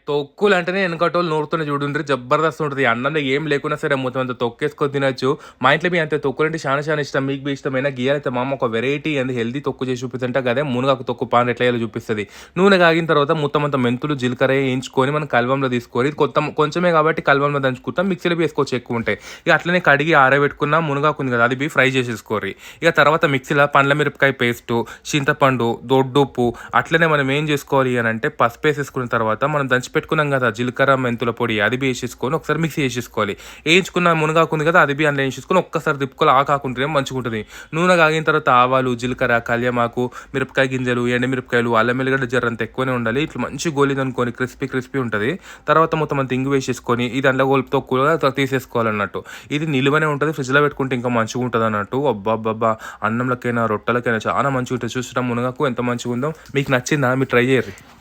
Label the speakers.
Speaker 1: తొక్కులు అంటేనే వెనకటోళ్ళు నూరుతోనే చూడుండ్రి జబర్దస్త్ ఉంటది. అన్నంలో ఏం లేకున్నా సరే మొత్తం అంతా తొక్కేసుకొని తినొచ్చు. మా ఇంట్లో మీ అంతే తొక్కులంటే చాలా ఇష్టం. మీకు బి ఇష్టమైన గీయాలైతే మా అమ్మ ఒక వెరైటీ అండ్ హెల్తీ తొక్కు చేసి చూపిస్తుంటే గదే మునగాకు తొక్కు పాన్ ఎట్లా చేయాలో చూపిస్తది. నూనె కాగిన తర్వాత మొత్తం అంతా మెంతులు, జీలకర్ర వేయించుకొని మనం కల్వంలో తీసుకొని కొంచెమే కాబట్టి కల్వంలో దంచుకుంటాం. మిక్సీలో వేసుకోవచ్చు ఎక్కువ ఉంటాయి. ఇక అట్లనే కడిగి ఆరబెట్టుకున్న మునగాకు ఉంది కదా అది బి ఫ్రై చేసేసుకోరి. ఇక తర్వాత మిక్సీలో పండ్ల మిరపకాయ పేస్టు, చింతపండు, దొడ్డుప్పు అట్లనే మనం ఏం చేసుకోవాలి అని అంటే పసుపు వేసేసుకున్న తర్వాత మనం దంచి పెట్టుకున్నాం కదా జీలకర్ర మెంతుల పొడి అది బి వేసేసుకొని ఒకసారి మిక్సీ చేసేసుకోవాలి. వేయించుకున్న మునగాకు ఉంది కదా అది బి అందులో వేసేసుకొని ఒక్కసారి తిప్పుకోవాలి. కాకుంటేనే మంచిగా ఉంటుంది. నూనె కాగిన తర్వాత ఆవాలు, జీలకర్ర, కళ్యమాకు, మిరపకాయ గింజలు, ఎండుమిరపకాయలు, అల్లం వెల్లిగడ్డ జర్రంత ఎక్కువనే ఉండాలి. ఇట్లా మంచి గోలిది అనుకొని క్రిస్పీ ఉంటుంది. తర్వాత మొత్తం అంత ఇంగు వేసేసుకొని ఇది అందులో గొలుపుతో కూడా తీసేసుకోవాలన్నట్టు. ఇది నిలువనే ఉంటుంది. ఫ్రిడ్జ్లో పెట్టుకుంటే ఇంకా మంచిగా ఉంటుంది అన్నట్టు. అబ్బాబ్బా అన్నంలకైనా రొట్టెలకైనా చాలా మంచిగా ఉంటుంది. చూసడం మునగాకు ఎంత మంచిగా ఉందో. మీకు నచ్చిందా? మీరు ట్రై చేయరు.